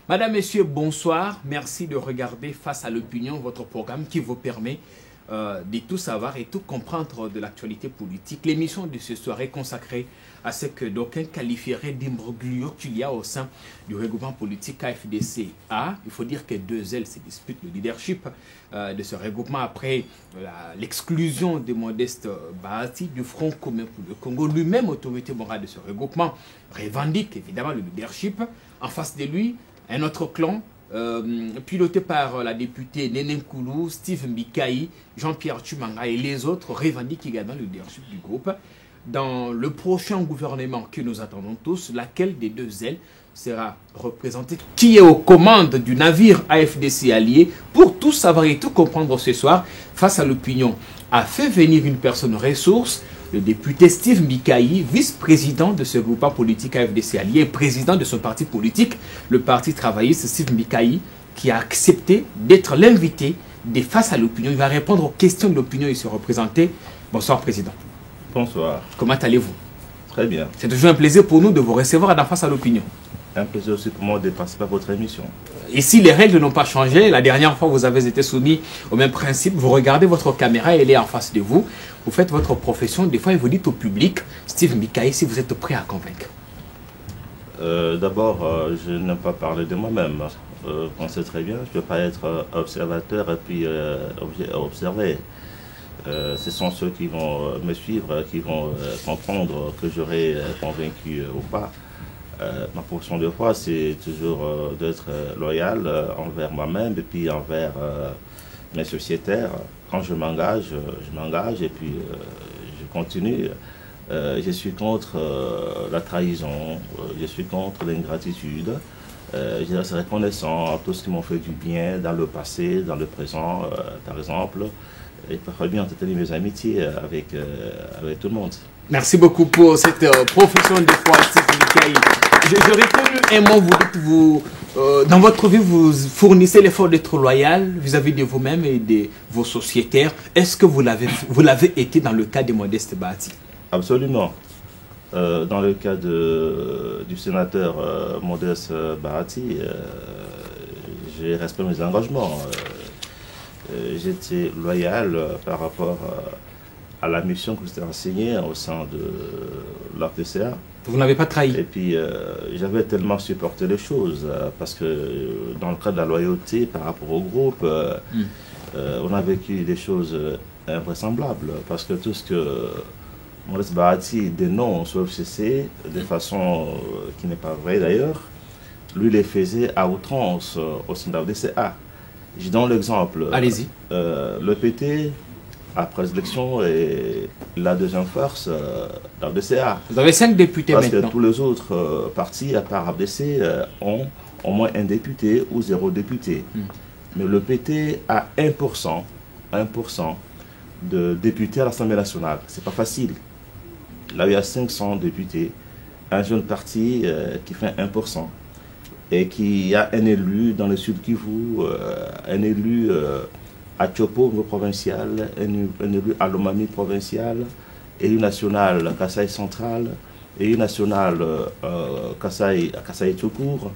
Madame, Messieurs, bonsoir. Merci de regarder Face à l'opinion, votre programme qui vous permet de tout savoir et tout comprendre de l'actualité politique. L'émission de ce soir est consacrée à ce que d'aucuns qualifieraient d'imbroglio qu'il y a au sein du regroupement politique AFDC-A. Il faut dire que deux ailes se disputent le leadership de ce regroupement après l'exclusion de Modeste Bahati du Front commun pour le Congo. Lui-même, autorité morale de ce regroupement, revendique évidemment le leadership. En face de lui, un autre clan piloté par la députée Néné Nkoulou, Steve Mbikai, Jean-Pierre Tshimanga et les autres revendiquent également le leadership du groupe. Dans le prochain gouvernement que nous attendons tous, laquelle des deux ailes sera représentée, qui est aux commandes du navire AFDC allié, pour tout savoir et tout comprendre ce soir, Face à l'opinion, a fait venir une personne ressource, le député Steve Mbikai, vice-président de ce groupement politique AFDC allié, président de son parti politique, le Parti travailliste. Steve Mbikai, qui a accepté d'être l'invité de Face à l'opinion. Il va répondre aux questions de l'opinion et se représenter. Bonsoir, président. Bonsoir. Comment allez-vous? Très bien. C'est toujours un plaisir pour nous de vous recevoir dans Face à l'opinion. Un plaisir aussi pour moi de participer à votre émission. Et si les règles n'ont pas changé, la dernière fois vous avez été soumis au même principe, vous regardez votre caméra, elle est en face de vous, vous faites votre profession, des fois vous dites au public, Steve Mbikai, si vous êtes prêt à convaincre. D'abord, je n'aime pas parler de moi-même. On sait très bien, je ne peux pas être observateur et puis observer. Ce sont ceux qui vont me suivre, qui vont comprendre que j'aurai convaincu ou pas. Ma position de foi, c'est toujours d'être loyal envers moi-même et puis envers mes sociétaires. Quand je m'engage et puis je continue. Je suis contre la trahison, je suis contre l'ingratitude. Je reste reconnaissant à tous ceux qui m'ont fait du bien dans le passé, dans le présent, par exemple. Et parfois bien entretenir mes amitiés avec tout le monde. Merci beaucoup pour cette profession de foi, Steve Mbikai. J'ai retenu un mot, vous dites, dans votre vie, vous fournissez l'effort d'être loyal vis-à-vis de vous-même et de vos sociétaires. Est-ce que vous l'avez été dans le cas de Modeste Bahati? Absolument. Dans le cas du sénateur Modeste Bahati, j'ai respecté mes engagements. J'étais loyal par rapport à la mission que j'étais enseignée au sein de l'AFDCA. Vous n'avez pas trahi. Et puis, j'avais tellement supporté les choses, parce que dans le cadre de la loyauté par rapport au groupe, on a vécu des choses invraisemblables, parce que tout ce que Modeste Bahati dénonce au FCC, de façon qui n'est pas vraie d'ailleurs, lui les faisait à outrance au sein de l'AFDCA. Je donne l'exemple. Allez-y. Le PT, après les élections, est la deuxième force d'AFDCA. Vous avez 5 députés parce maintenant. Parce que tous les autres partis, à part AFDC, ont au moins un député ou 0 député. Mais le PT a 1% de députés à l'Assemblée nationale. C'est pas facile. Là, il y a 500 députés. Un jeune parti qui fait 1%. Et qui a un élu dans le sud Kivu, un élu à Tchopo au niveau provincial, un élu à Lomami provincial, élu national à Kasaï central, élu national à Kasaï Tchokour,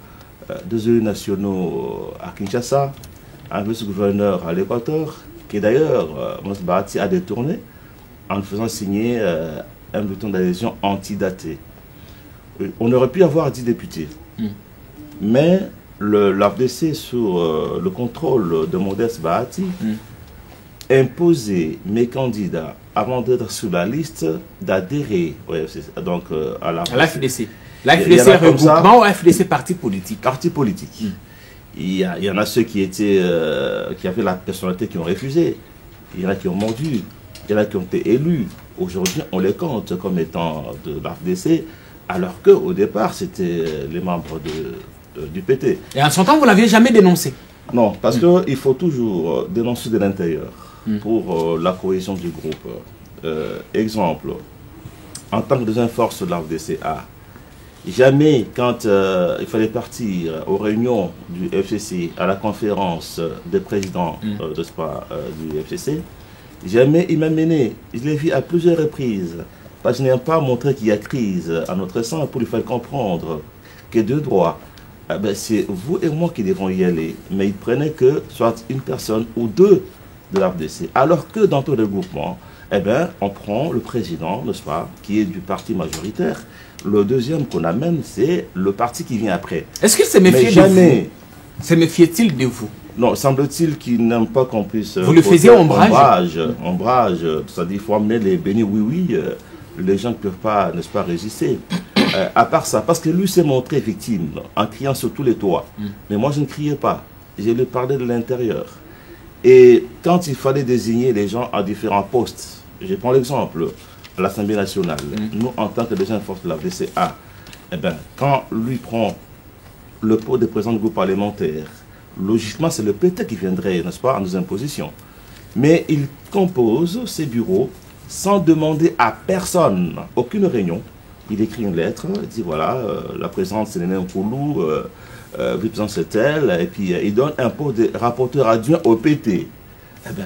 2 élus nationaux à Kinshasa, un vice-gouverneur à l'Équateur, qui d'ailleurs, Modeste Bahati a détourné en faisant signer un bulletin d'adhésion antidaté. On aurait pu avoir 10 députés. Mais l'AFDC, sous le contrôle de Modeste Bahati, imposait mes candidats, avant d'être sur la liste, d'adhérer à l'AFDC. L'AFDC regroupement ou l'AFDC parti politique? Parti politique. Il y en a ceux qui avaient la personnalité qui ont refusé. Il y en a qui ont mordu. Il y en a qui ont été élus. Aujourd'hui, on les compte comme étant de l'AFDC, alors qu'au départ, c'était les membres du PT. Et en son temps, vous ne l'aviez jamais dénoncé? Non, parce qu'il faut toujours dénoncer de l'intérieur pour la cohésion du groupe. Exemple, en tant que deuxième force de l'AFDCA, jamais quand il fallait partir aux réunions du FCC, à la conférence des présidents du FCC, jamais il m'a mené. Je l'ai vu à plusieurs reprises. Parce que je n'ai pas montré qu'il y a crise à notre sein pour lui faire comprendre que de droit, ah ben, c'est vous et moi qui devons y aller. Mais ils prenaient que soit une personne ou deux de l'AFDC. Alors que dans tout regroupement, eh ben, on prend le président, n'est-ce pas, qui est du parti majoritaire. Le deuxième qu'on amène, c'est le parti qui vient après. Est-ce qu'il se méfiait de vous? Se méfiait-il de vous? Non, semble-t-il qu'il n'aime pas qu'on puisse... Vous le faisiez ombrage? Ombrage, c'est-à-dire qu'il faut amener les bénis oui-oui, les gens ne peuvent pas, n'est-ce pas, résister. À part ça, parce que lui s'est montré victime en criant sur tous les toits. Mais moi, je ne criais pas. Je lui parlais de l'intérieur. Et quand il fallait désigner les gens à différents postes, je prends l'exemple à l'Assemblée nationale, nous, en tant que deuxième force de la VCA, eh ben, quand lui prend le poste de président du groupe parlementaire, logiquement, c'est le PT qui viendrait, n'est-ce pas, en nous imposition. Mais il compose ses bureaux sans demander à personne, aucune réunion. Il écrit une lettre, il dit voilà, la présidente c'est Néné Nkoulou, vice-président c'est elle, et puis il donne un poste de rapporteur adjoint au PT. Eh bien,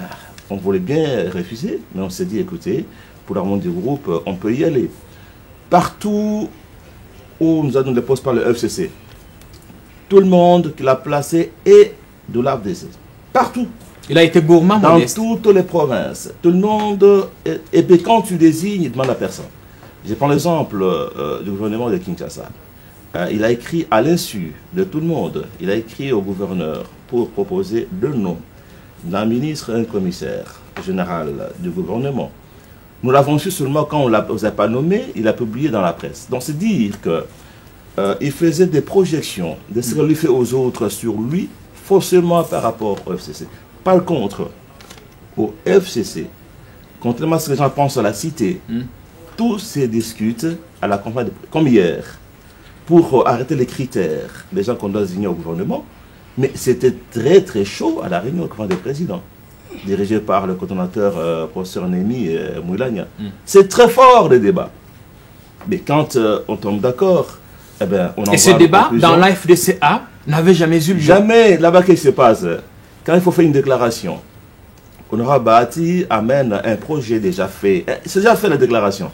on voulait bien refuser, mais on s'est dit écoutez, pour la remontée du groupe, on peut y aller. Partout où nous avons des postes par le FCC, tout le monde qui l'a placé est de l'AFDC. Partout. Il a été gourmand, dans modeste. Toutes les provinces. Tout le monde. Et puis quand tu désignes, il demande à personne. Je prends l'exemple du gouvernement de Kinshasa. Il a écrit à l'insu de tout le monde, il a écrit au gouverneur pour proposer deux noms d'un ministre et un commissaire général du gouvernement. Nous l'avons su seulement quand on ne les a pas nommés, il a publié dans la presse. Donc c'est dire que il faisait des projections de ce qu'il fait aux autres sur lui, faussement par rapport au FCC. Par contre, au FCC, contrairement à ce que les gens pensent à la cité, tout se discute à la campagne, comme hier, pour arrêter les critères des gens qu'on doit désigner au gouvernement. Mais c'était très très chaud à la réunion au campagne des présidents, dirigée par le coordonnateur professeur Némi Moulania. C'est très fort le débat. Mais quand on tombe d'accord, eh ben, on en et ce débat, dans l'AFDCA, n'avait jamais eu lieu. Jamais. Là-bas, qu'est-ce qui se passe? Quand il faut faire une déclaration, Honorable Bahati amène un projet déjà fait. C'est déjà fait la déclaration.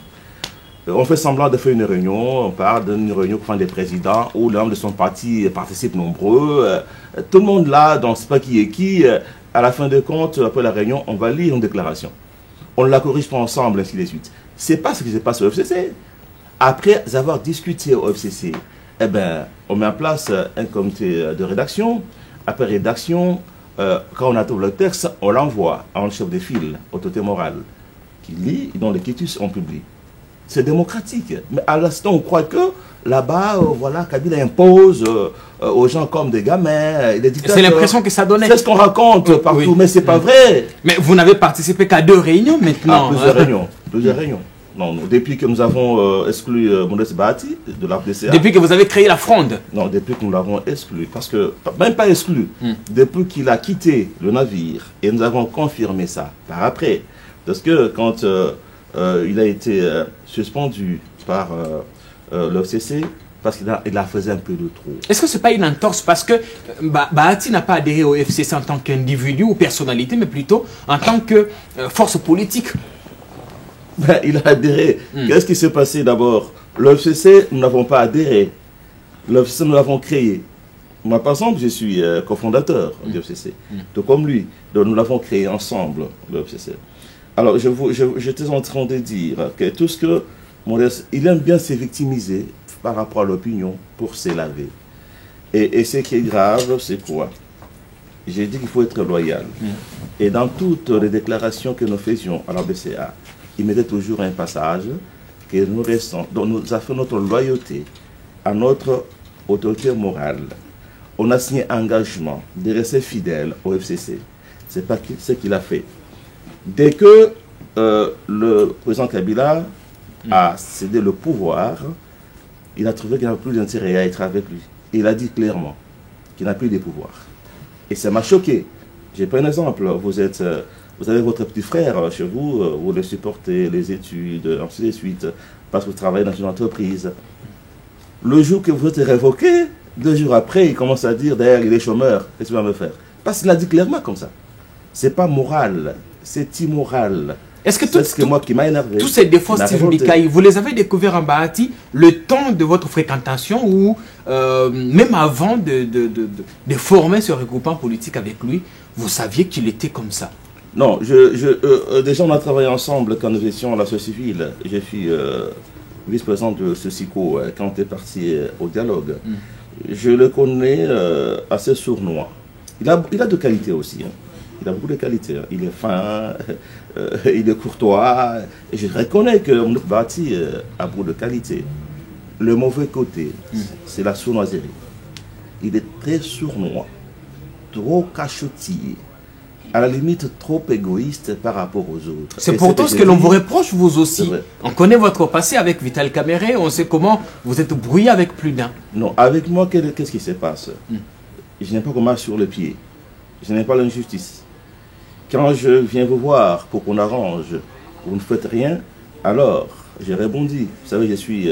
On fait semblant de faire une réunion, on parle d'une réunion pour des présidents où les membres de son parti participent nombreux. Tout le monde là, donc c'est pas qui est qui. À la fin de compte, après la réunion, on va lire une déclaration. On ne la corrige pas ensemble, ainsi de suite. C'est pas ce qui se passe au FCC. Après avoir discuté au FCC, eh ben, on met en place un comité de rédaction. Après rédaction, quand on attend le texte, on l'envoie à un chef de file, autorité morale, qui lit, dont les quitus on publie. C'est démocratique. Mais à l'instant, on croit que là-bas, voilà, Kabila impose aux gens comme des gamins, des dictateurs. C'est l'impression que ça donnait. C'est ce qu'on raconte partout, mais c'est pas vrai. Mais vous n'avez participé qu'à 2 réunions maintenant. Plusieurs réunions. Plusieurs réunions. Non, depuis que nous avons exclu Modeste Bahati de l'AFDCA. Depuis que vous avez créé la fronde. Non, depuis que nous l'avons exclu. Parce que, même pas exclu, depuis qu'il a quitté le navire, et nous avons confirmé ça par après. Parce que quand il a été suspendu par l'OFCC, parce qu'il a fait un peu de trop. Est-ce que ce n'est pas une entorse? Parce que Bahati n'a pas adhéré au FCC en tant qu'individu ou personnalité, mais plutôt en tant que force politique. Ben, il a adhéré. Qu'est-ce qui s'est passé d'abord? L'OFCC, nous n'avons pas adhéré. L'OFCC, nous l'avons créé. Moi, par exemple, je suis cofondateur du FCC, tout comme lui. Donc, nous l'avons créé ensemble, l'OFCC. Alors, j'étais en train de dire que tout ce que Modeste, il aime bien se victimiser par rapport à l'opinion pour s'élaver. Et ce qui est grave, c'est quoi? J'ai dit qu'il faut être loyal. Et dans toutes les déclarations que nous faisions à la BCA, il mettait toujours un passage que nous restons, dont nous avons fait notre loyauté à notre autorité morale. On a signé un engagement de rester fidèle au FCC. Ce n'est pas ce qu'il a fait. Dès que le président Kabila a cédé le pouvoir, il a trouvé qu'il n'avait plus d'intérêt à être avec lui. Et il a dit clairement qu'il n'a plus de pouvoir. Et ça m'a choqué. J'ai pris un exemple. Vous avez votre petit frère chez vous, vous le supportez, les études, ainsi de suite, parce que vous travaillez dans une entreprise. Le jour que vous êtes révoqué, 2 jours après, il commence à dire, d'ailleurs, il est chômeur, qu'est-ce qu'il va me faire? Parce qu'il a dit clairement comme ça. C'est pas moral, c'est immoral. Est-ce que c'est moi qui m'a énervé. Tous ces défauts, Steve Bikayi, vous les avez découverts en Bahati le temps de votre fréquentation ou même avant de former ce regroupement politique avec lui, vous saviez qu'il était comme ça? Non, déjà on a travaillé ensemble quand nous étions à la société civile. Je suis vice-président de ce SICO quand on est parti au dialogue. Je le connais assez sournois. Il a de qualités aussi. Hein. Il a beaucoup de qualités. Hein. Il est fin, il est courtois. Et je reconnais que Mounouk Bahati a beaucoup de qualités. Le mauvais côté, c'est la sournoiserie. Il est très sournois, trop cachotillé, à la limite trop égoïste par rapport aux autres. C'est pourtant ce que l'on vous reproche, vous aussi. On connaît votre passé avec Vital Kamerhe, on sait comment vous êtes brouillé avec plus d'un. Non, avec moi, qu'est-ce qui se passe? Je n'ai pas qu'on marche sur le pied. Je n'ai pas l'injustice. Quand je viens vous voir pour qu'on arrange, vous ne faites rien, alors j'ai rebondi. Vous savez, je suis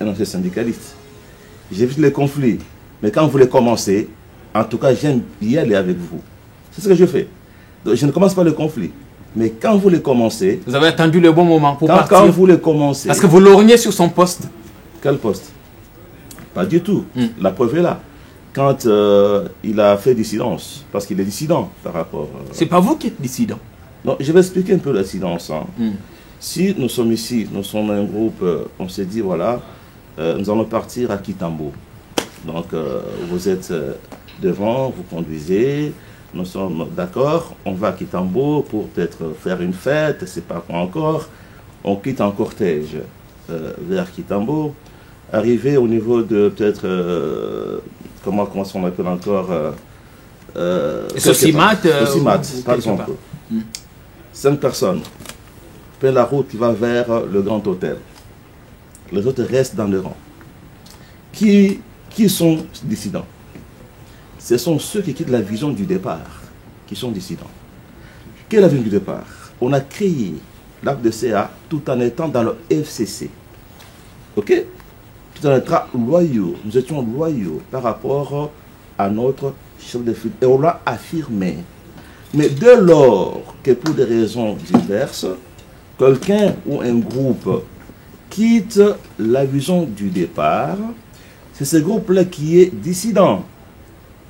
un ancien syndicaliste. J'évite les conflits. Mais quand vous les commencez, en tout cas, j'aime y aller avec vous. C'est ce que je fais. Donc, je ne commence pas le conflit. Mais quand vous les commencez... Vous avez attendu le bon moment pour partir. Quand vous les commencez... Parce que vous lorgnez sur son poste. Quel poste? Pas du tout. La preuve est là. Quand il a fait dissidence, parce qu'il est dissident par rapport... C'est pas vous qui êtes dissident. Non, je vais expliquer un peu la dissidence. Hein. Si nous sommes ici, nous sommes un groupe, on s'est dit, voilà, nous allons partir à Kitambo. Donc, vous êtes devant, vous conduisez, nous sommes d'accord, on va à Kitambo pour peut-être faire une fête, c'est pas quoi encore. On quitte en cortège vers Kitambo, arrivé au niveau de peut-être, comment on appelle encore Sosimat, par exemple. 5 personnes prennent la route qui va vers le Grand Hôtel. Les autres restent dans le rang. Qui sont dissidents? Ce sont ceux qui quittent la vision du départ, qui sont dissidents. Quelle est la vision du départ? On a créé l'AFDCA tout en étant dans le FCC. Ok? Tout en étant loyaux. Nous étions loyaux par rapport à notre chef de file. Et on l'a affirmé. Mais dès lors que pour des raisons diverses, quelqu'un ou un groupe quitte la vision du départ, c'est ce groupe-là qui est dissident.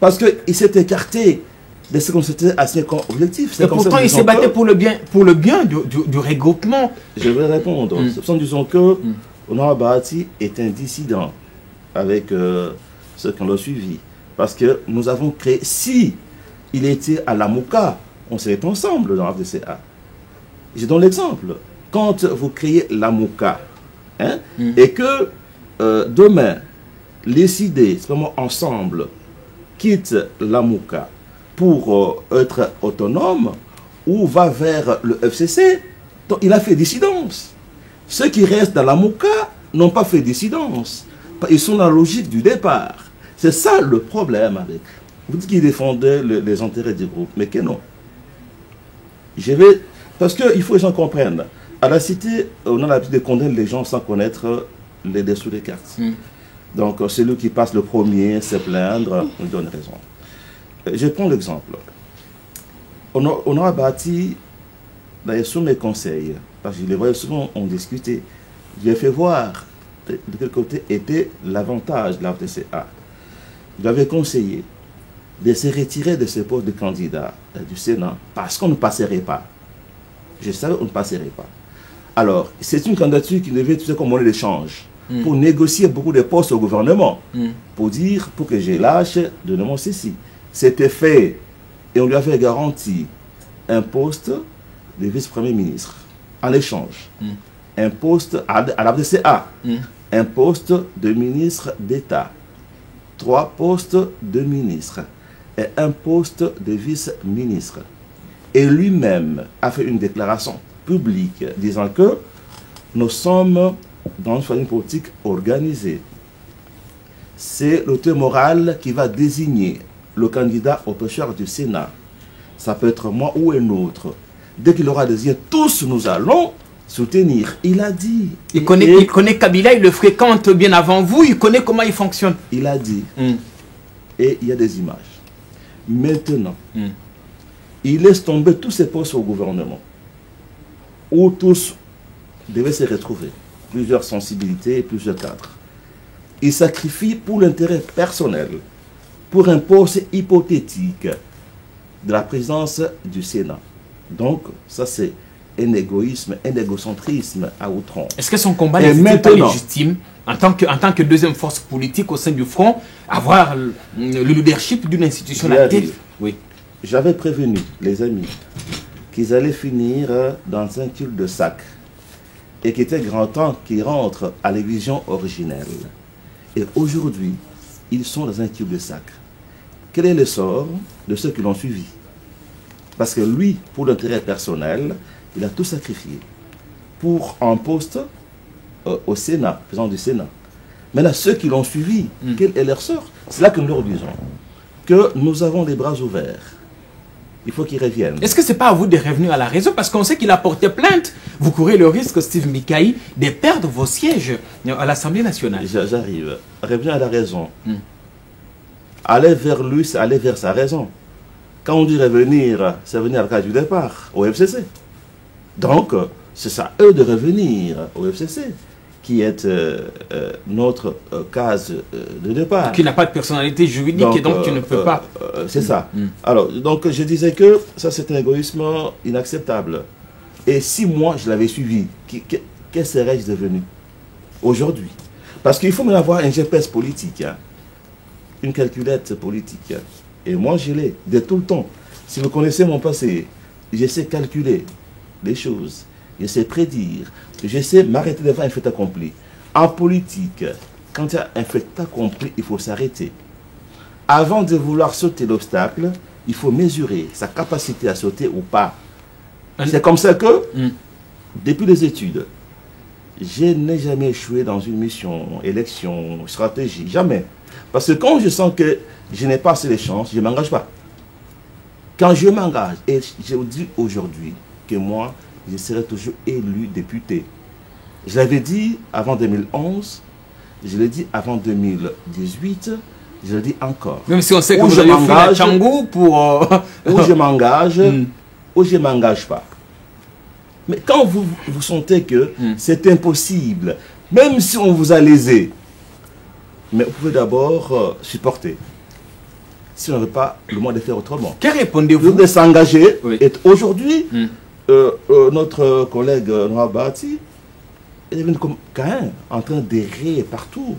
Parce qu'il s'est écarté de ce qu'on s'était assigné comme objectif. Et pourtant, il s'est battu pour le bien du regroupement. Je vais répondre. C'est en disant que Honorable Bahati est un dissident avec ceux qui l'ont suivi. Parce que nous avons créé, si il était à la Mouka, on serait ensemble dans la FDCA. Je donne l'exemple. Quand vous créez la Mouka, hein, et que demain, les idées, vraiment ensemble, quittent la Mouka pour être autonome ou va vers le FCC, donc il a fait dissidence. Ceux qui restent dans la Mouka n'ont pas fait dissidence. Ils sont dans la logique du départ. C'est ça le problème avec. Vous dites qu'ils défendaient les intérêts du groupe, mais que non. Parce qu'il faut que les gens comprennent. À la cité, on a l'habitude de condamner les gens sans connaître les dessous des cartes. Donc, celui qui passe le premier, se plaindre, nous donne raison. Je prends l'exemple. On a bâti, d'ailleurs, sous mes conseils, parce que je les voyais souvent, on discutait. J'ai fait voir de quel côté était l'avantage de la FDCA. J'avais conseillé de se retirer de ce poste de candidat du Sénat parce qu'on ne passerait pas. Je savais qu'on ne passerait pas. Alors, c'est une candidature qui devait être comme monnaie d'échange pour négocier beaucoup de postes au gouvernement, pour dire, pour que je lâche de nom ceci. C'était fait et on lui avait garanti un poste de vice-premier ministre en échange, un poste à la FDCA, un poste de ministre d'État, 3 postes de ministre et un poste de vice-ministre. Et lui-même a fait une déclaration publique disant que nous sommes dans une famille politique organisée. C'est l'autorité morale qui va désigner le candidat au pêcheur du Sénat. Ça peut être moi ou un autre. Dès qu'il aura désigné, tous nous allons soutenir. Il a dit. Il connaît Kabila, il le fréquente bien avant vous, il connaît comment il fonctionne. Il a dit. Et il y a des images. Maintenant, il laisse tomber tous ses postes au gouvernement. où tous devaient se retrouver, plusieurs sensibilités et plusieurs cadres. Il sacrifie pour l'intérêt personnel, pour un poste hypothétique de la présidence du Sénat. Donc, ça c'est un égoïsme, un égocentrisme à outrance. Est-ce que son combat n'est pas légitime en tant que deuxième force politique au sein du Front, avoir le leadership d'une institution à la tête? Oui. J'avais prévenu les amis qu'ils allaient finir dans un cul-de-sac et qu'il était grand temps qu'ils rentrent à la vision originelle. Et aujourd'hui, ils sont dans un cul-de-sac. Quel est le sort de ceux qui l'ont suivi? Parce que lui, pour l'intérêt personnel, il a tout sacrifié pour un poste au Sénat, président du Sénat. Maintenant, ceux qui l'ont suivi, quel est leur sort? C'est là que nous leur disons que nous avons les bras ouverts. Il faut qu'ils reviennent. Est-ce que ce n'est pas à vous de revenir à la raison? Parce qu'on sait qu'il a porté plainte. Vous courez le risque, Steve Mikaï, de perdre vos sièges à l'Assemblée nationale. J'arrive. Revenir à la raison. Aller vers lui, c'est aller vers sa raison. Quand on dit revenir, c'est venir à la case du départ, au FCC. Donc, c'est à eux de revenir au FCC, qui est notre case de départ. Qui n'a pas de personnalité juridique et donc tu ne peux pas. C'est ça. Alors, donc je disais que ça c'est un égoïsme inacceptable. Et si moi je l'avais suivi, que serais-je devenu aujourd'hui? Parce qu'il faut même avoir un GPS politique, hein, une calculette politique. Et moi je l'ai, de tout le temps. Si vous connaissez mon passé, je sais calculer les choses, je sais prédire, je sais m'arrêter devant un fait accompli. En politique, quand il y a un fait accompli, il faut s'arrêter. Avant de vouloir sauter l'obstacle, il faut mesurer sa capacité à sauter ou pas. C'est comme ça que, depuis les études, je n'ai jamais échoué dans une mission, élection, stratégie, jamais. Parce que quand je sens que je n'ai pas assez de chances, je ne m'engage pas. Quand je m'engage, et je vous dis aujourd'hui que moi, je serai toujours élu député. Je l'avais dit avant 2011, je l'ai dit avant 2018, je le dis encore. Même si on sait que vous avez fait la Tchangou pour... Où je m'engage, ou je ne m'engage pas. Mais quand vous sentez que c'est impossible, même si on vous a lésé, mais vous pouvez d'abord supporter. Si on ne veut pas, le mois de faire autrement. Que répondez-vous? De s'engager. Et aujourd'hui, notre collègue Noah Bahati est devenu comme Caïn, en train d'errer partout.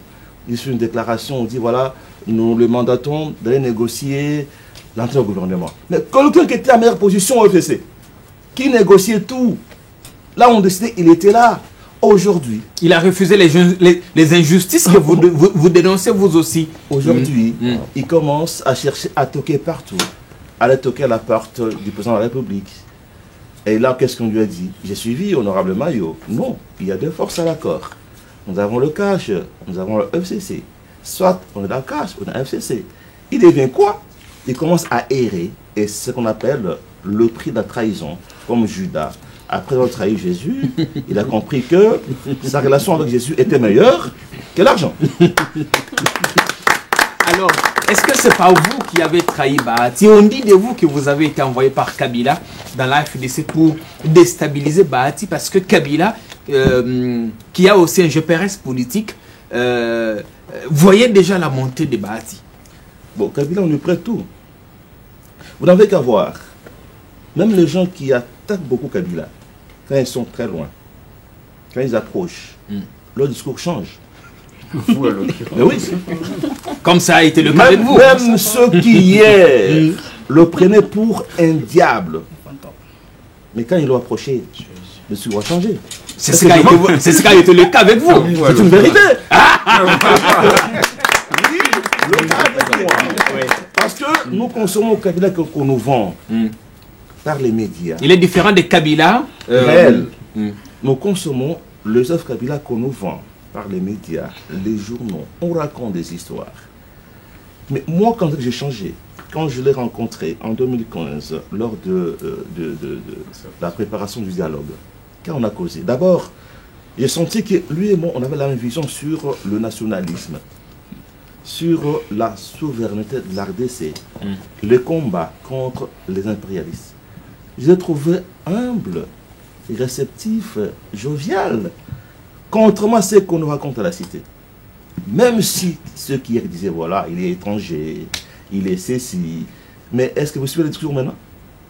Il fait une déclaration, on dit voilà, nous le mandatons d'aller négocier l'entrée au gouvernement. Mais quelqu'un qui était à meilleure position au FCC, qui négociait tout, là on décidait, il était là. Aujourd'hui, il a refusé les injustices que vous dénoncez vous aussi. Aujourd'hui, il commence à chercher à toquer partout, à aller toquer à la porte du président de la République. Et là, qu'est-ce qu'on lui a dit? J'ai suivi honorable Mayo. Non, il y a deux forces à l'accord. Nous avons le cash, nous avons le FCC. Soit on est dans le cash, on est dans le FCC. Il devient quoi? Il commence à errer, et c'est ce qu'on appelle le prix de la trahison, comme Judas. Après avoir trahi Jésus, il a compris que sa relation avec Jésus était meilleure que l'argent. Alors, est-ce que c'est pas vous qui avez trahi Bahati? On dit de vous que vous avez été envoyé par Kabila dans la FDC pour déstabiliser Bahati, parce que Kabila, qui a aussi un GPS politique, voyait déjà la montée de Bahati. Bon, Kabila, on lui prête tout. Vous n'avez qu'à voir. Même les gens qui attaquent beaucoup Kabila, quand ils sont très loin, quand ils approchent, leur discours change. Mais oui. Comme ça a été le cas avec vous. Même ceux qui hier le prenaient pour un diable. Mais quand ils l'ont approché, le discours a changé. C'est ce qui a été le cas avec vous. C'est une vérité. Parce que nous consommons au Kabila qu'on nous vend par les médias. Il est différent des Kabila réels. Nous consommons les œuvres Kabila qu'on nous vend par les médias, les journaux. On raconte des histoires. Mais moi, quand j'ai changé, quand je l'ai rencontré en 2015, lors de la préparation du dialogue, quand on a causé, d'abord, j'ai senti que lui et moi, on avait la même vision sur le nationalisme, sur la souveraineté de la RDC, le combat contre les impérialistes. Je l'ai trouvé humble, réceptif, jovial. Contrairement à ce qu'on nous raconte à la cité. Même si ceux qui disaient, voilà, il est étranger, il est ceci. Mais est-ce que vous suivez le discours maintenant?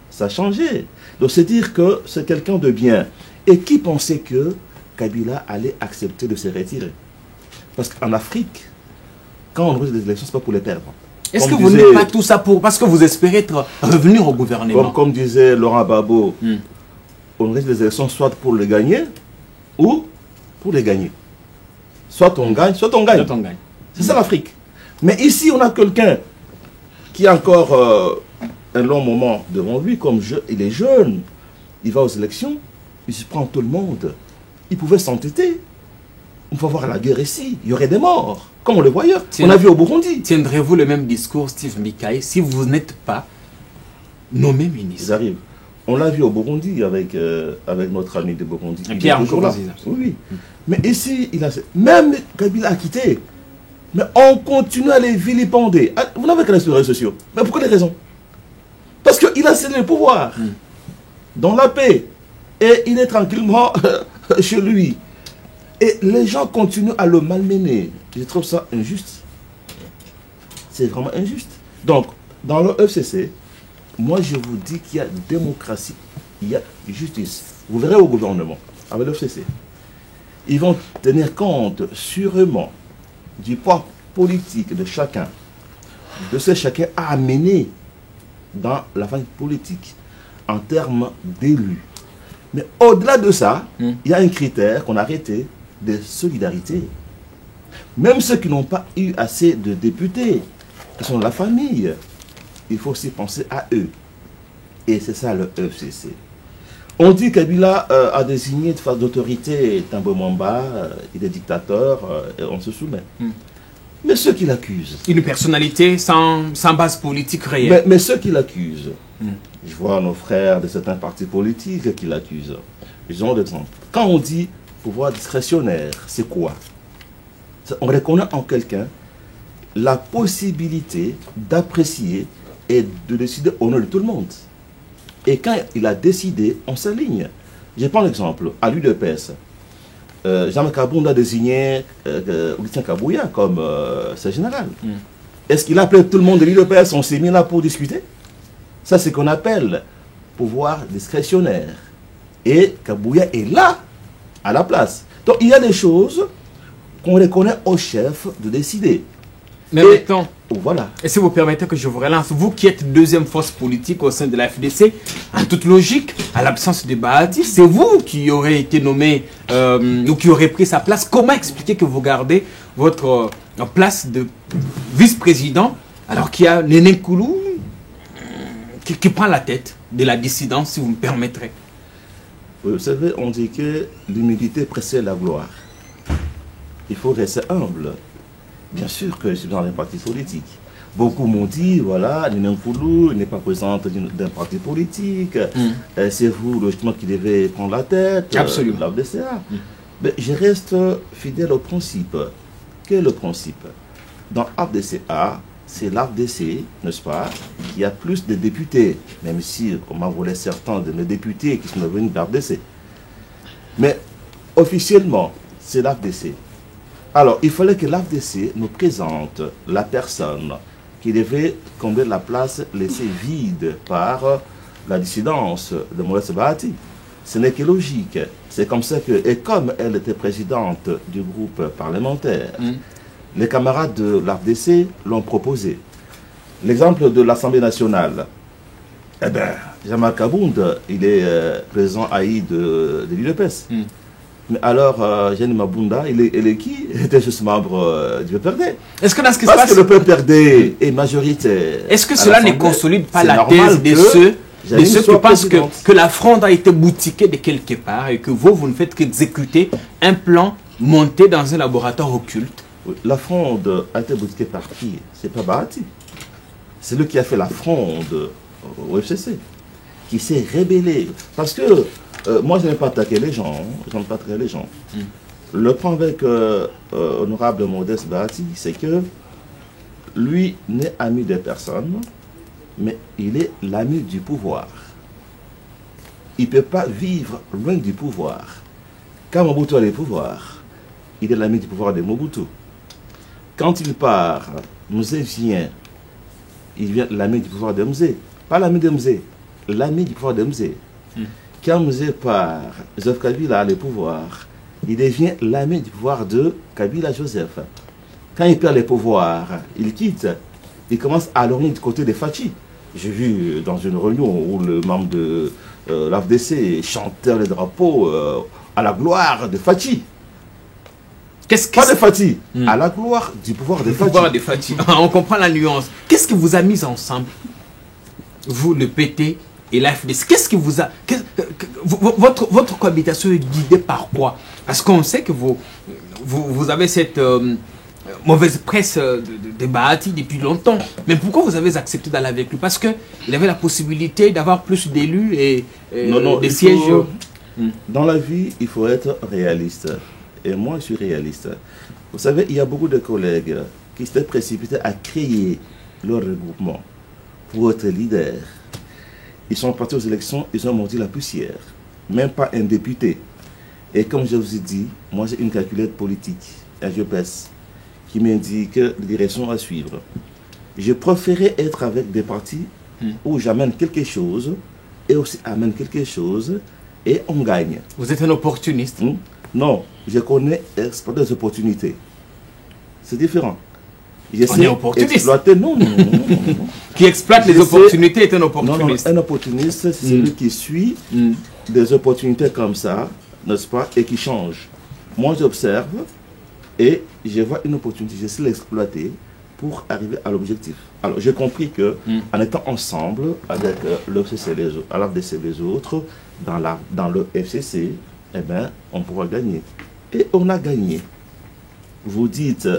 Ça a changé. Donc c'est dire que c'est quelqu'un de bien. Et qui pensait que Kabila allait accepter de se retirer? Parce qu'en Afrique, quand on organise des élections, ce n'est pas pour les perdre. Est-ce que vous n'êtes pas tout ça parce que vous espérez être revenir au gouvernement? Comme disait Laurent Gbagbo, on organise des élections soit pour les gagner ou pour les gagner. Soit on gagne, soit on gagne. C'est ça l'Afrique. Mais ici, on a quelqu'un qui a encore un long moment devant lui, il est jeune, il va aux élections, il se prend tout le monde. Il pouvait s'entêter. On va voir la guerre ici, il y aurait des morts, comme on le voit ailleurs. On a vu au Burundi. Tiendrez-vous le même discours, Steve Mikaï, si vous n'êtes pas nommé ministre? Ils arrivent. On l'a vu au Burundi avec notre ami de Burundi. Pierre Nkurunziza. Oui. Mais ici, même Kabila a quitté. Mais on continue à les vilipender. Vous n'avez qu'à les réseaux sociaux. Mais pour quelle raison? Parce qu'il a cédé le pouvoir. Dans la paix. Et il est tranquillement chez lui. Et les gens continuent à le malmener. Je trouve ça injuste. C'est vraiment injuste. Donc, dans le FCC, moi je vous dis qu'il y a démocratie, il y a justice. Vous verrez au gouvernement, avec le FCC, ils vont tenir compte sûrement du poids politique de chacun, de ce que chacun a amené dans la famille politique en termes d'élus. Mais au-delà de ça, il y a un critère qu'on a arrêté de solidarité. Même ceux qui n'ont pas eu assez de députés, qui sont de la famille, il faut aussi penser à eux. Et c'est ça le FCC. On dit qu'Abila a désigné de face d'autorité Tambo Mwamba, il est dictateur, et on se soumet. Mais ceux qui l'accusent... Une personnalité sans base politique réelle. Mais ceux qui l'accusent, je vois nos frères de certains partis politiques qui l'accusent. Ils ont des exemples. Quand on dit pouvoir discrétionnaire, c'est quoi? On reconnaît en quelqu'un la possibilité d'apprécier et de décider au nom de tout le monde. Et quand il a décidé, on s'aligne. Je prends l'exemple, à l'UDPS, Jean-Marc Kabounda a désigné Augustin Kabouya comme secrétaire général. Est-ce qu'il a appelé tout le monde de l'UDPS? On s'est mis là pour discuter. Ça, c'est ce qu'on appelle pouvoir discrétionnaire. Et Kabouya est là, à la place. Donc, il y a des choses qu'on reconnaît au chef de décider. Mais maintenant, voilà. Et si vous permettez que je vous relance, vous qui êtes deuxième force politique au sein de la FDC, en toute logique, à l'absence de Bahati, c'est vous qui aurez été nommé ou qui aurez pris sa place. Comment expliquer que vous gardez votre place de vice-président alors qu'il y a Néné Koulou qui prend la tête de la dissidence, si vous me permettrez? Vous savez, on dit que l'humilité précède la gloire. Il faut rester humble. Bien sûr que je suis dans un parti politique. Beaucoup m'ont dit, voilà, Néné Koulou n'est pas présente d'un parti politique. C'est vous, logiquement, qui devez prendre la tête. Absolument. De l'AFDCA. Mais je reste fidèle au principe. Quel est le principe? Dans l'AFDCA, c'est l'AFDC, n'est-ce pas, qui a plus de députés, même si on m'a volé certains de mes députés qui sont devenus de l'AFDC. Mais officiellement, c'est l'AFDC. Alors, il fallait que l'AFDC nous présente la personne qui devait combler la place laissée vide par la dissidence de Maurice Bahati. Ce n'est que logique. C'est comme ça que, et comme elle était présidente du groupe parlementaire, les camarades de l'AFDC l'ont proposé. L'exemple de l'Assemblée nationale, eh bien, Jean-Marc Kabounda, il est président AI de l'UDPS. Mais alors, Jeanne Mabunda, il est qui? Il était juste membre du PPRD. Est-ce que dans ce qui se Parce passe, que le PPRD est majoritaire. est-ce que cela ne consolide pas la thèse de ceux qui pensent que la fronde a été boutiquée de quelque part et que vous ne faites qu'exécuter un plan monté dans un laboratoire occulte? La fronde a été boutiquée par qui? C'est pas Bahati. C'est lui qui a fait la fronde au FCC, qui s'est rébellé. Parce que moi, je n'aime pas attaquer les gens. Le point avec honorable Modeste Bahati, c'est que lui n'est ami de personne, mais il est l'ami du pouvoir. il ne peut pas vivre loin du pouvoir. Quand Mobutu a le pouvoir, il est l'ami du pouvoir de Mobutu. Quand il part, Mzee vient, il vient l'ami du pouvoir de Mzee. Pas l'ami de Mzee, l'ami du pouvoir de Mzee. Quand Mzee part, Joseph Kabila a le pouvoir, il devient l'ami du pouvoir de Kabila Joseph. Quand il perd le pouvoir, il quitte, il commence à lorgner du côté de Fachi. J'ai vu dans une réunion où le membre de l'AFDC chantait le drapeau à la gloire de Fachi. Pas de Fachi, à la gloire du pouvoir de Fachi. On comprend la nuance. Qu'est-ce qui vous a mis ensemble, vous, le PT et l'AFDC? Qu'est-ce qui vous a... votre cohabitation est guidée par quoi? Parce qu'on sait que vous avez cette mauvaise presse de Bahati depuis longtemps. Mais pourquoi vous avez accepté d'aller avec lui? Parce qu'il avait la possibilité d'avoir plus d'élus et des sièges. Dans la vie, il faut être réaliste. Et moi, je suis réaliste. Vous savez, il y a beaucoup de collègues qui s'étaient précipités à créer leur regroupement pour être leader. Ils sont partis aux élections, ils ont monté la poussière. Même pas un député. Et comme je vous ai dit, moi j'ai une calculette politique, un GPS, qui m'indique la direction à suivre. Je préférais être avec des partis où j'amène quelque chose et aussi amène quelque chose et on gagne. Vous êtes un opportuniste? Non, je connais exploiter des opportunités. C'est différent. On est opportuniste. Exploiter, non. Qui exploite les opportunités est un opportuniste. Non, un opportuniste, c'est celui qui suit des opportunités comme ça, n'est-ce pas, et qui change. Moi, j'observe et je vois une opportunité, je sais l'exploiter pour arriver à l'objectif. Alors, j'ai compris que en étant ensemble avec l'FCC et les autres, dans le FCC, eh bien, on pourra gagner. Et on a gagné. Vous dites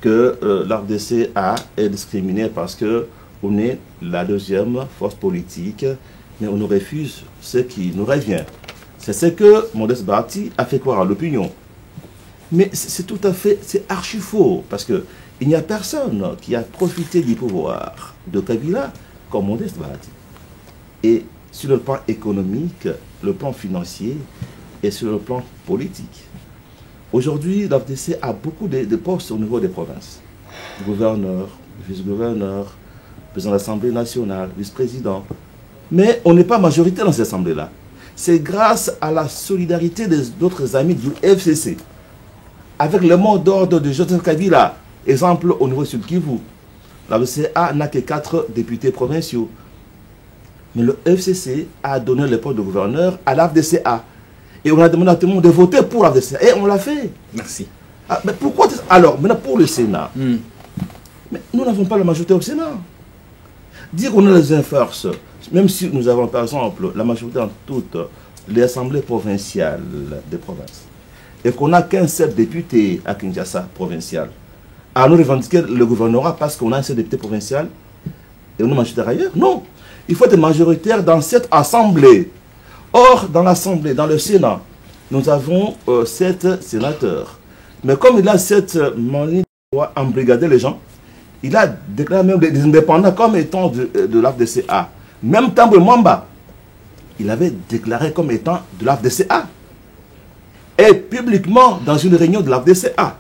que l'AFDC est discriminé parce qu'on est la deuxième force politique, mais on nous refuse ce qui nous revient. C'est ce que Modeste Bahati a fait croire à l'opinion. Mais c'est tout à fait, c'est archi faux, parce qu'il n'y a personne qui a profité du pouvoir de Kabila comme Modeste Bahati. Et sur le plan économique, le plan financier et sur le plan politique. Aujourd'hui, l'AFDC a beaucoup de postes au niveau des provinces. Gouverneur, vice-gouverneur, président de l'Assemblée nationale, vice-président. Mais on n'est pas majoritaire dans cette assemblée-là. C'est grâce à la solidarité d'autres amis du FCC. Avec le mot d'ordre de Joseph Kabila, exemple au niveau Sud Kivu, l'AFDC n'a que 4 députés provinciaux. Mais le FCC a donné le poste de gouverneur à l'AFDCA. Et on a demandé à tout le monde de voter pour l'AFDCA. Et on l'a fait. Merci. Mais pourquoi? Alors, maintenant pour le Sénat. Mais nous n'avons pas la majorité au Sénat. Dire qu'on est les inverses, même si nous avons par exemple la majorité dans toutes les assemblées provinciales des provinces, et qu'on n'a qu'un seul député à Kinshasa provincial, à nous revendiquer le gouvernorat parce qu'on a un seul député provincial et on est majoritaire ailleurs? Non. Il faut être majoritaire dans cette assemblée. Or, dans l'Assemblée, dans le Sénat, nous avons 7 sénateurs. Mais comme il a cette manie d'embrigader les gens, il a déclaré même des indépendants comme étant de l'AFDCA. Même Tambwe Mwamba, il avait déclaré comme étant de l'AFDCA. Et publiquement, dans une réunion de l'AFDCA.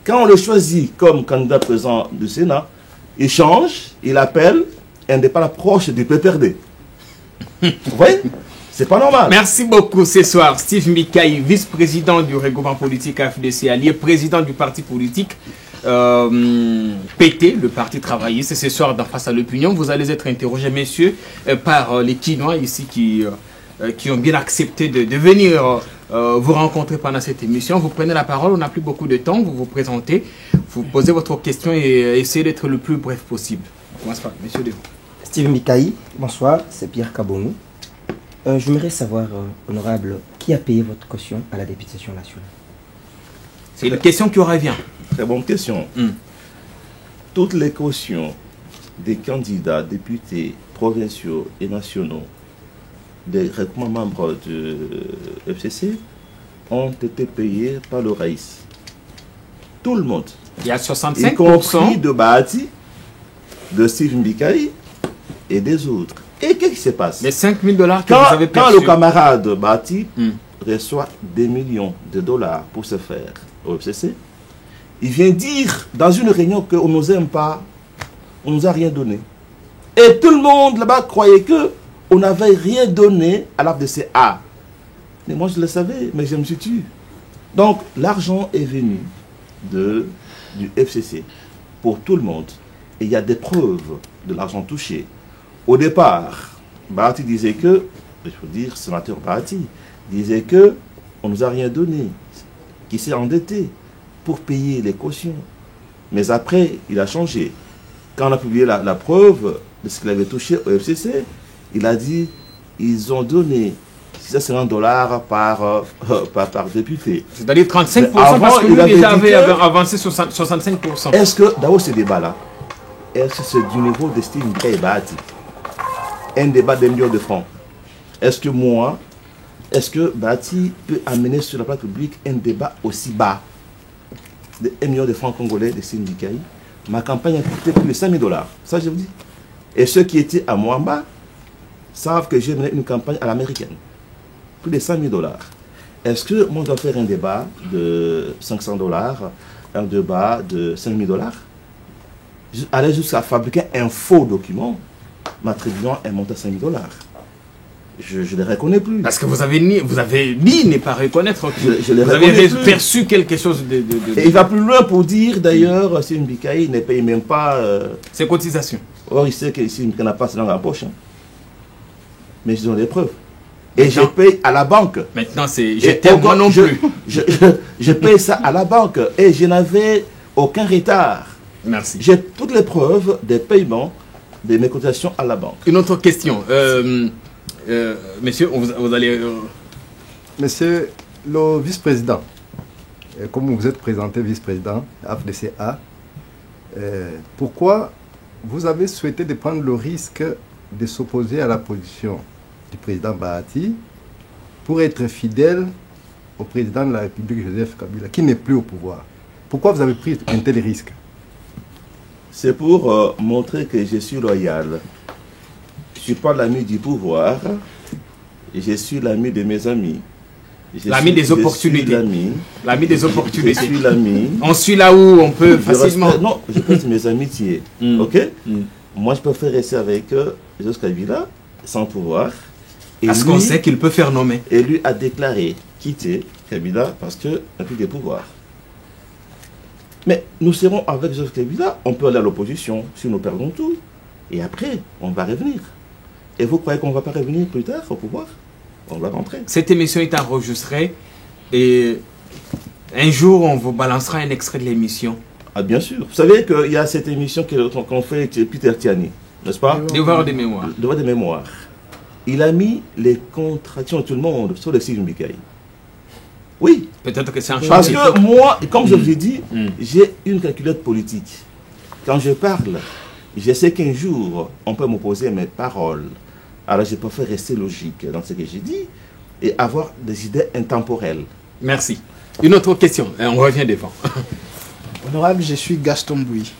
Quand on le choisit comme candidat président du Sénat, il change, il appelle un départ proche du PPRD. Vous voyez? C'est pas normal. Merci beaucoup ce soir. Steve Mikaï, vice-président du regroupement politique AFDC, allié président du parti politique PT, le parti travailliste. Ce soir, dans Face à l'opinion, vous allez être interrogés, messieurs, par les Kinois ici qui ont bien accepté de venir vous rencontrer pendant cette émission. Vous prenez la parole, on n'a plus beaucoup de temps, vous vous présentez, vous posez votre question et essayez d'être le plus bref possible. On commence par monsieur Devo. Steve Mikaï, bonsoir, c'est Pierre Kabonou. J'aimerais savoir, honorable, qui a payé votre caution à la députation nationale? C'est une question qui revient. Très bonne question. Toutes les cautions des candidats, députés, provinciaux et nationaux, des membres du FCC, ont été payées par le RAIS. Tout le monde. Il y a 65%. Y compris de Bahati, de Steve Mikaï et des autres. Et qu'est-ce qui se passe? Les 5 000 $ que Quand, vous avez quand perçus. le camarade Bahati reçoit des millions de dollars pour se faire au FCC, il vient dire dans une réunion qu'on ne nous aime pas, on ne nous a rien donné. Et tout le monde là-bas croyait qu'on n'avait rien donné à l'AFDCA. Mais moi je le savais, mais je me suis tué. Donc l'argent est venu du FCC pour tout le monde. Et il y a des preuves de l'argent touché. Au départ, Bahati disait que, je veux dire, sénateur Bahati, disait que on ne nous a rien donné, qu'il s'est endetté pour payer les cautions. Mais après, il a changé. Quand on a publié la preuve de ce qu'il avait touché au FCC, il a dit ils ont donné 650 $ par député. C'est-à-dire 35%, Avant, parce que il lui avait déjà dit avait que- avancé 65%. Est-ce que, dans ce débat-là, est-ce que c'est du niveau de Steve Bahati? Un débat d'un million de francs. Est-ce que Bahati peut amener sur la place publique un débat aussi bas de 1 million de francs congolais de Steve Mikaï? Ma campagne a coûté plus de 5 000 $. Ça, je vous dis. Et ceux qui étaient à Mwamba savent que j'ai mené une campagne à l'américaine. Plus de 5 000 $. Est-ce que moi, je dois faire un débat de 500 $, un débat de 5 000 $? Aller jusqu'à fabriquer un faux document, m'attribuant un montant de 5 000 $. Je ne les reconnais plus. Parce que vous avez dit ne pas reconnaître que Je les vous avez reconnais plus. perçu quelque chose de Et il va plus loin pour dire, d'ailleurs, si Mbikaï ne paye même pas... ces cotisations. Or, il sait que si Mbikaï n'a pas ça dans la poche. Hein. Mais je donne des preuves. Et je Maintenant- paye à la banque. Maintenant, c'est Et j'étais moi non plus. Je paye ça à la banque. Et je n'avais aucun retard. Merci. J'ai toutes les preuves des paiements de mes cotisations à la banque. Une autre question. Messieurs, vous allez... Monsieur le vice-président, comme vous êtes présenté vice-président AFDCA, pourquoi vous avez souhaité de prendre le risque de s'opposer à la position du président Bahati pour être fidèle au président de la République Joseph Kabila, qui n'est plus au pouvoir? Pourquoi vous avez pris un tel risque? C'est pour montrer que je suis loyal. Je ne suis pas l'ami du pouvoir, je suis l'ami de mes amis. L'ami des opportunités. L'ami des Je opportunités. suis l'ami. On suit là où on peut Je facilement... respecte- non, je pense mes amitiés. Ok? Moi, je préfère rester avec Joseph Kabila, sans pouvoir. Et Parce qu'on lui- sait qu'il peut faire nommer. Et lui a déclaré quitter Kabila parce qu'il n'a plus de pouvoir. Mais nous serons avec Joseph Kabila, on peut aller à l'opposition si nous perdons tout. Et après, on va revenir. Et vous croyez qu'on ne va pas revenir plus tard au pouvoir? On va rentrer. Cette émission est enregistrée et un jour, on vous balancera un extrait de l'émission. Ah, bien sûr. Vous savez qu'il y a cette émission qu'on fait avec Peter Tiani, n'est-ce pas? Devoir de mémoire. Devoir de mémoire. Il a mis les contradictions de tout le monde sur le site Mikaï. Oui. Peut-être que c'est un Parce chantier. que moi, comme je vous ai dit, j'ai une calculette politique. Quand je parle, je sais qu'un jour, on peut m'opposer à mes paroles. Alors je préfère rester logique dans ce que j'ai dit et avoir des idées intemporelles. Merci. Une autre question. On revient devant. Honorable, je suis Gaston Bouy.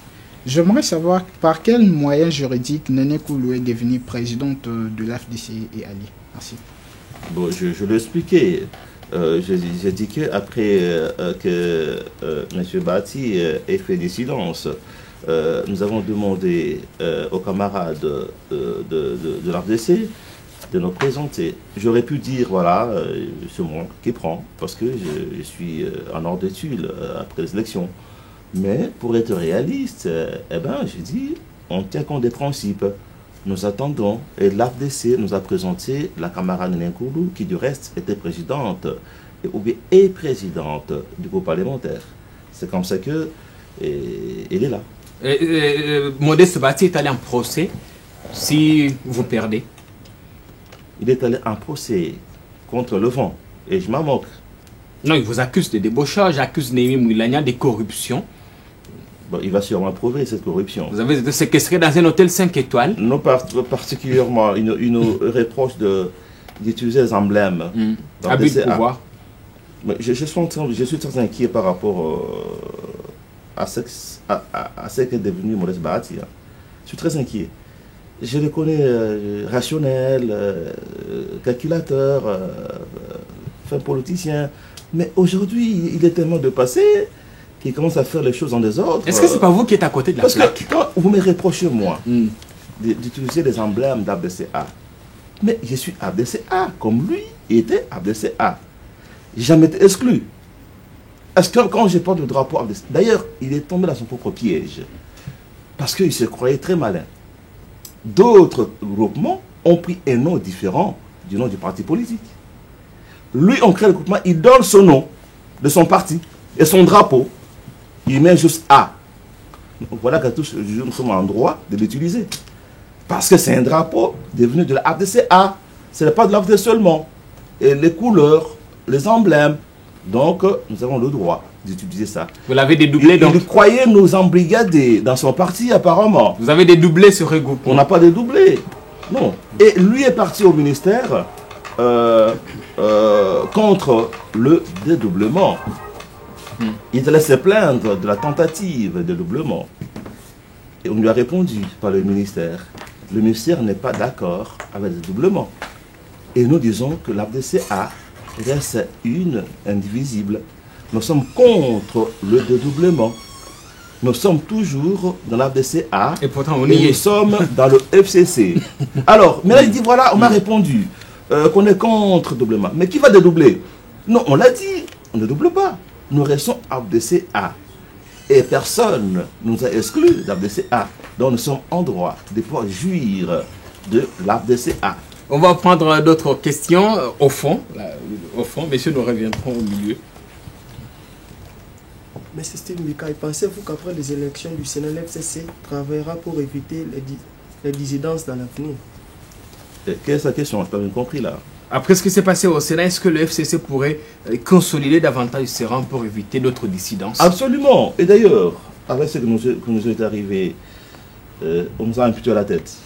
J'aimerais savoir par quels moyens juridiques Néné Koulou est devenue présidente de l'AFDC et Ali. Merci. Bon, je l'ai expliqué. J'ai dit qu'après que M. Bahati ait fait des silences, nous avons demandé aux camarades de l'AFDC de nous présenter. J'aurais pu dire, voilà, c'est moi qui prends, parce que je suis en ordre d'études après les élections. Mais pour être réaliste, j'ai dit, on tient compte des principes. Nous attendons, et l'AFDC nous a présenté la camarade Néné Koulou, qui du reste était présidente, ou bien est présidente du groupe parlementaire. C'est comme ça que elle est là. Modeste Bahati est allé en procès si vous perdez. Il est allé en procès contre le vent, et je m'en moque. Non, il vous accuse de débauchage, accuse Némi Moulania de corruption. Bon, il va sûrement prouver cette corruption. Vous avez été séquestré dans un hôtel 5 étoiles. Non, particulièrement, il nous reproche d'utiliser les emblèmes. dans Abus des de pouvoir. Mais je suis très inquiet par rapport à ce qu'est devenu Modeste Bahati. Hein. Je suis très inquiet. je le connais rationnel, calculateur, fin politicien. Mais aujourd'hui, il est tellement dépassé qu'il commence à faire les choses en désordre. Est-ce que c'est pas vous qui êtes à côté de la Parce plaque? que quand vous me reprochez, moi, d'utiliser les emblèmes d'ABCA, mais je suis ABCA, comme lui était ABCA. J'ai jamais été exclu. Est-ce que quand je porte le drapeau ABCA, d'ailleurs, il est tombé dans son propre piège, parce qu'il se croyait très malin. D'autres groupements ont pris un nom différent du nom du parti politique. Lui, on crée le groupement, il donne son nom de son parti et son drapeau. Il met juste A. Voilà que tous nous sommes en droit de l'utiliser. Parce que c'est un drapeau devenu de la ABCA. Ce n'est pas de l'AFD seulement. Et les couleurs, les emblèmes. Donc, nous avons le droit d'utiliser ça. Vous l'avez dédoublé donc? Il croyait nous embrigader dans son parti apparemment. Vous avez dédoublé ce regroupement? On n'a pas dédoublé. Non. Et lui est parti au ministère contre le dédoublement. Il allait se plaindre de la tentative de dédoublement. Et on lui a répondu par le ministère. Le ministère n'est pas d'accord avec le dédoublement. Et nous disons que l'AFDCA reste une indivisible. Nous sommes contre le dédoublement. Nous sommes toujours dans l'AFDCA. Et pourtant, on et y nous est. sommes dans le FCC. Alors, mais là, il dit voilà, on m'a répondu qu'on est contre le dédoublement. Mais qui va dédoubler? Non, on l'a dit, on ne double pas. Nous restons AFDCA. Et personne ne nous a exclus d'AFDCA. Donc nous sommes en droit de pouvoir jouir de l'AFDCA. On va prendre d'autres questions au fond. Au fond, messieurs, nous reviendrons au milieu. Monsieur Steve Mikaï, pensez-vous qu'après les élections du Sénat, l'FCC travaillera pour éviter les dissidences dans l'avenir? Quelle est sa question? Je n'ai pas bien compris là. Après ce qui s'est passé au Sénat, est-ce que le FCC pourrait consolider davantage ses rangs pour éviter d'autres dissidences? Absolument. Et d'ailleurs, avec ce qui nous est arrivé, on nous a imputé la tête.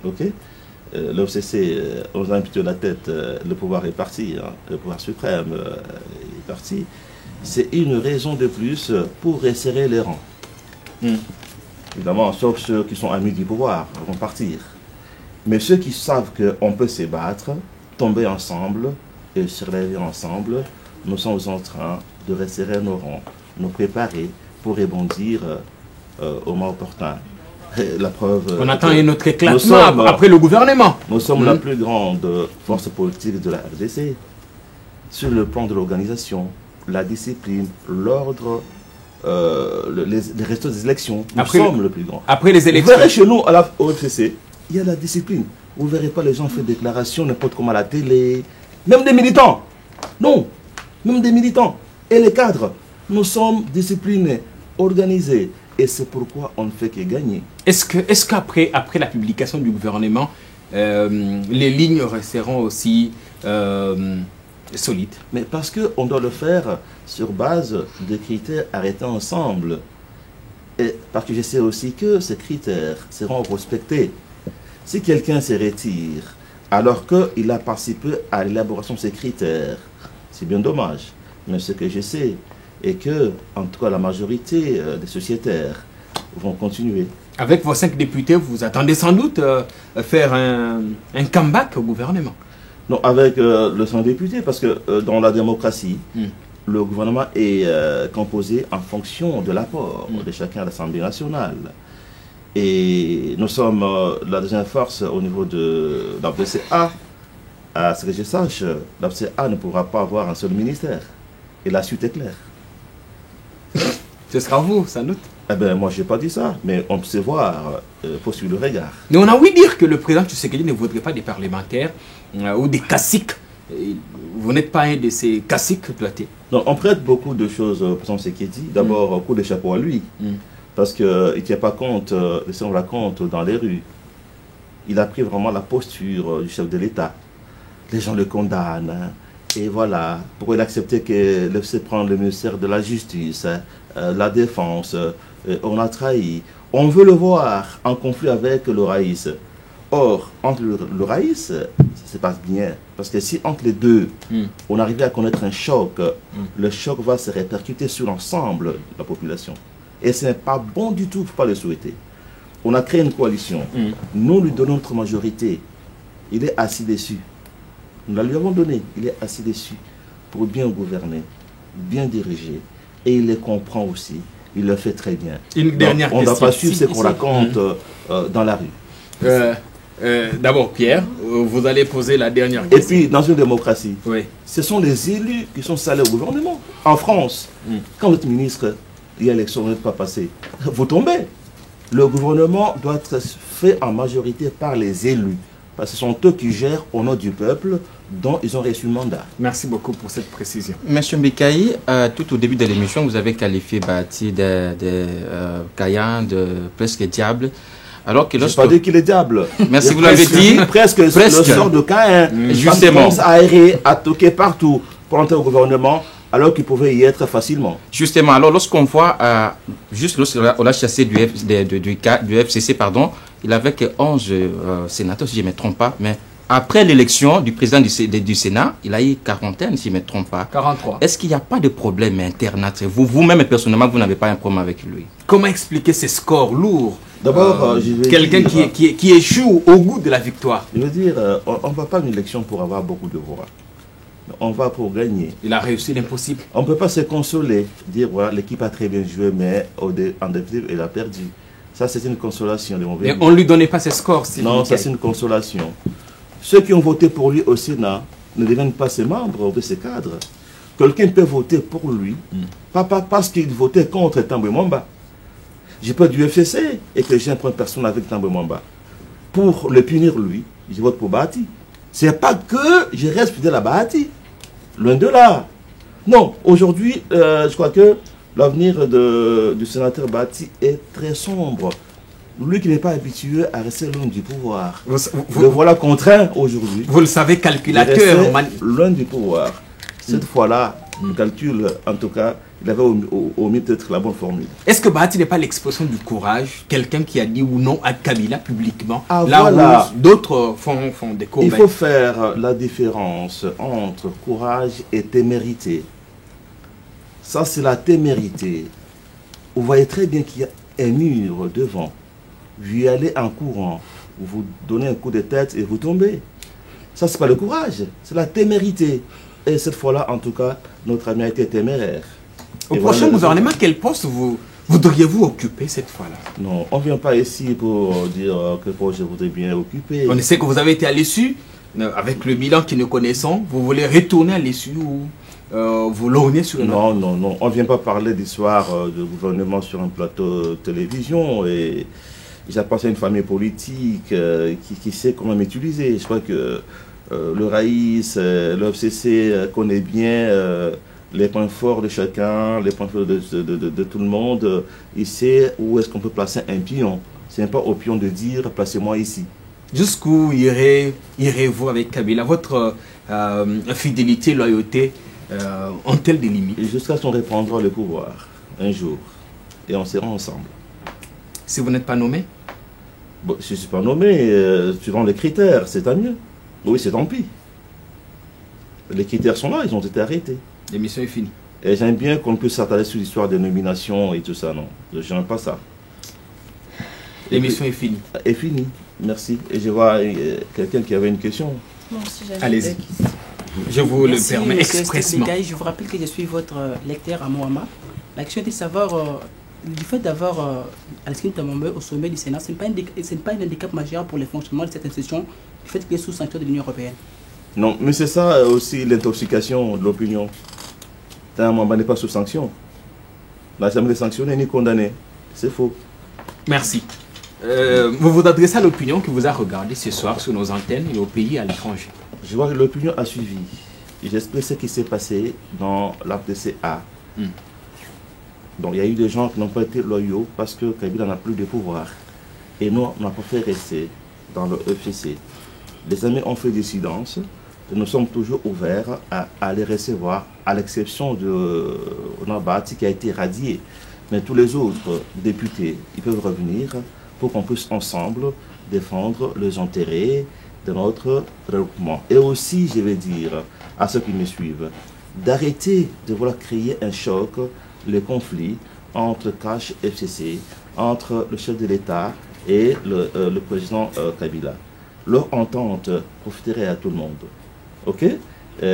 Ok? Le FCC, on nous a imputé la tête, le pouvoir est parti, hein, le pouvoir suprême est parti. C'est une raison de plus pour resserrer les rangs. Évidemment, sauf ceux qui sont amis du pouvoir vont partir. Mais ceux qui savent qu'on peut se battre, tomber ensemble et se relever ensemble, nous sommes en train de resserrer nos rangs, nous préparer pour rebondir au moment opportun. La preuve, on attend un autre éclatement après le gouvernement. Nous sommes la plus grande force politique de la RDC. Sur le plan de l'organisation, la discipline, l'ordre, les restos des élections, nous sommes le plus grand. Après les élections. Vous verrez chez nous, au FCC, il y a la discipline. Vous ne verrez pas les gens faire des déclarations n'importe comment à la télé. Même des militants. Non. Même des militants. Et les cadres. Nous sommes disciplinés, organisés. Et c'est pourquoi on ne fait que gagner. Est-ce qu'après la publication du gouvernement, les lignes resteront aussi solides? Mais parce qu'on doit le faire sur base de critères arrêtés ensemble. Et parce que je sais aussi que ces critères seront respectés. Si quelqu'un se retire alors qu'il a participé à l'élaboration de ces critères, c'est bien dommage. Mais ce que je sais est que, en tout cas, la majorité des sociétaires vont continuer. Avec vos 5 députés, vous attendez sans doute faire un comeback au gouvernement? Non, avec le 100 députés, parce que dans la démocratie, le gouvernement est composé en fonction de l'apport de chacun à l'Assemblée nationale. Et nous sommes la deuxième force au niveau de l'AFDCA. À ce que je sache, l'AFDCA ne pourra pas avoir un seul ministère. Et la suite est claire. Ce sera vous, sans doute. Eh bien, moi, je n'ai pas dit ça, mais on peut se voir, faut suivre le regard. Mais on a ouï dire que le président Tshisekedi ne voudrait pas des parlementaires ou des caciques. Vous n'êtes pas un de ces caciques platés. Non, on prête beaucoup de choses au président Tshisekedi. D'abord, coup de chapeau à lui. Parce qu'il ne tient pas compte de ce qu'on raconte dans les rues. Il a pris vraiment la posture du chef de l'État. Les gens le condamnent. Hein. Et voilà, pourquoi il acceptait que l'FC prenne le ministère de la Justice, la Défense, on a trahi. On veut le voir en conflit avec le Raïs. Or, entre le Raïs, ça se passe bien. Parce que si entre les deux, on arrivait à connaître un choc, le choc va se répercuter sur l'ensemble de la population. Et ce n'est pas bon du tout, il ne faut pas le souhaiter. On a créé une coalition. Nous lui donnons notre majorité. Il est assis dessus. Nous la lui avons donné. Il est assis dessus pour bien gouverner, bien diriger. Et il les comprend aussi. Il le fait très bien. Une dernière question. On n'a pas su ce qu'on raconte dans la rue. D'abord, Pierre, vous allez poser la dernière question. Et puis, dans une démocratie, Oui. ce sont les élus qui sont salés au gouvernement. En France, quand votre ministre, il y a l'élection, vous n'êtes pas passé, vous tombez. Le gouvernement doit être fait en majorité par les élus. Parce que ce sont eux qui gèrent au nom du peuple dont ils ont reçu le mandat. Merci beaucoup pour cette précision. Monsieur Mbekaï, tout au début de l'émission, vous avez qualifié Bahati de Caïn, de presque diable. Alors que Je n'ai pas dit qu'il est diable. Merci, vous l'avez dit. Presque le sort de Caïn. Justement. Il à errer, à toquer partout pour entrer au gouvernement, alors qu'il pouvait y être facilement. Justement, alors lorsqu'on voit, juste lorsqu'on l'a chassé du FCC, pardon, il avait que 11 sénateurs, si je ne me trompe pas, mais après l'élection du président du Sénat, il a eu quarantaine, si je ne me trompe pas. 43. Est-ce qu'il n'y a pas de problème interne entre vous? Vous-même, personnellement, vous n'avez pas un problème avec lui? Comment expliquer ces scores lourds? D'abord, quelqu'un qui échoue au goût de la victoire. Je veux dire, on ne va pas à une élection pour avoir beaucoup de voix. On va pour gagner. Il a réussi l'impossible. On ne peut pas se consoler, dire voilà, l'équipe a très bien joué, mais en définitive, elle a perdu. Ça, c'est une consolation. Mais on ne lui donnait pas ses scores. Non, ça, c'est une consolation. Ceux qui ont voté pour lui au Sénat ne deviennent pas ses membres ou ses cadres. Quelqu'un peut voter pour lui, pas parce qu'il votait contre Tambwe Mwamba. J'ai pas du FCC et que j'ai un point personne avec Tambwe Mwamba. Pour le punir lui, je vote pour Bahati. C'est pas que je reste fidèle à Bahati. Loin de là. Non, aujourd'hui, je crois que l'avenir du sénateur Bahati est très sombre. Lui qui n'est pas habitué à rester loin du pouvoir. Le voilà contraint aujourd'hui. Vous le savez, calculateur. Loin du pouvoir. Cette fois-là, le calcul, en tout cas, il avait au mieux peut-être la bonne formule. Est-ce que Bahati n'est pas l'expression du courage? Quelqu'un qui a dit ou non à Kabila publiquement. Ah, là voilà. où d'autres font des courbages. Il faut faire la différence entre courage et témérité. Ça, c'est la témérité. Vous voyez très bien qu'il y a un mur devant. Vous y allez en courant. Vous donnez un coup de tête et vous tombez. Ça, c'est pas le courage. C'est la témérité. Et cette fois-là, en tout cas, notre ami a été téméraire. Au prochain gouvernement, quel poste voudriez-vous occuper cette fois-là? Non, on ne vient pas ici pour dire que je voudrais bien occuper. On sait que vous avez été à l'issue, avec le bilan que nous connaissons. Vous voulez retourner à l'issue ou vous lorgnez sur une Non, non, non. On ne vient pas parler d'histoire de gouvernement sur un plateau de télévision. Et j'appartiens à une famille politique qui sait comment m'utiliser. Je crois que le Raïs, le FCC connaît bien les points forts de chacun, les points forts de tout le monde. Il sait où est-ce qu'on peut placer un pion. Ce n'est pas au pion de dire placez-moi ici. Jusqu'où irez-vous avec Kabila? Votre fidélité, loyauté ont-elles des limites? Jusqu'à ce qu'on reprendra le pouvoir un jour. Et on sera ensemble. Si vous n'êtes pas nommé? Bon, si je ne suis pas nommé, suivant les critères, c'est tant mieux. Oui, c'est tant pis. Les critères sont là, ils ont été arrêtés. L'émission est finie. Et j'aime bien qu'on puisse s'attarder sur l'histoire des nominations et tout ça, non. Je n'aime pas ça. L'émission est finie. Est finie, merci. Et je vois quelqu'un qui avait une question. Moi aussi, j'avais Allez-y. des questions. Je vous le Merci, permets monsieur expressément. Mbekaï. Je vous rappelle que je suis votre lecteur à Moama. La question est de savoir, du fait d'avoir Alassane Tambwe au sommet du Sénat, ce n'est pas un handicap majeur pour le fonctionnement de cette institution, du fait qu'il est sous sanction de l'Union européenne. Non, mais c'est ça aussi l'intoxication de l'opinion. Tambwe n'est pas sous sanction. Il n'a jamais été sanctionné ni condamné. C'est faux. Merci. Vous vous adressez à l'opinion qui vous a regardé ce soir sur nos antennes et au pays et à l'étranger. Je vois que l'opinion a suivi. J'explique ce qui s'est passé dans l'APCA. Donc il y a eu des gens qui n'ont pas été loyaux parce que Kabila n'a plus de pouvoir. Et nous, on n'a pas fait rester dans le FCC. Les amis ont fait des silences. Et nous sommes toujours ouverts à les recevoir, à l'exception de Bahati qui a été radié. Mais tous les autres députés, ils peuvent revenir pour qu'on puisse ensemble défendre les intérêts de notre regroupement. Et aussi, je vais dire à ceux qui me suivent, d'arrêter de vouloir créer un choc, le conflit entre CACH et FCC, entre le chef de l'État et le président Kabila. Leur entente profiterait à tout le monde. Ok?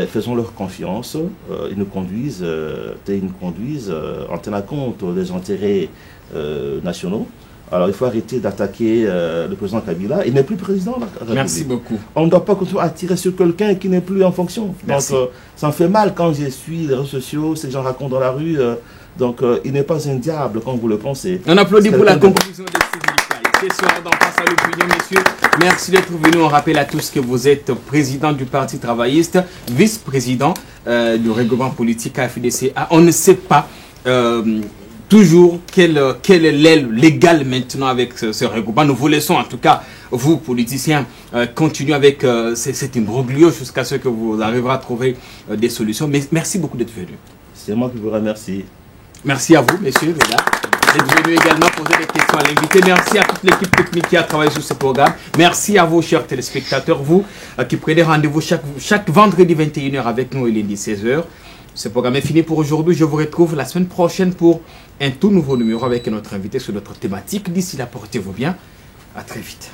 Faisons leur confiance. Ils nous conduisent en tenant compte des intérêts nationaux. Alors il faut arrêter d'attaquer le président Kabila. Il n'est plus président de la République. Merci beaucoup. On ne doit pas continuer à tirer sur quelqu'un qui n'est plus en fonction. Merci. Donc ça me fait mal quand je suis les réseaux sociaux, ces gens racontent dans la rue. Donc il n'est pas un diable comme vous le pensez. On applaudit pour la conclusion de ce soir dans Face à l'opinion, messieurs. Merci d'être venus. On rappelle à tous que vous êtes président du Parti travailliste, vice-président du règlement politique AFDCA. On ne sait pas toujours quelle est l'aile légale maintenant avec ce regroupement. Nous vous laissons en tout cas, vous politiciens, continuer avec cet imbroglio jusqu'à ce que vous arriverez à trouver des solutions. Mais merci beaucoup d'être venu. C'est moi qui vous remercie. Merci à vous, messieurs, mesdames, d'être venus également poser des questions à l'invité. Merci à toute l'équipe technique qui a travaillé sur ce programme. Merci à vous, chers téléspectateurs, vous qui prenez rendez-vous chaque vendredi 21h avec nous et lundi 16h. Ce programme est fini pour aujourd'hui. Je vous retrouve la semaine prochaine pour un tout nouveau numéro avec notre invité sur notre thématique. D'ici là, portez-vous bien. À très vite.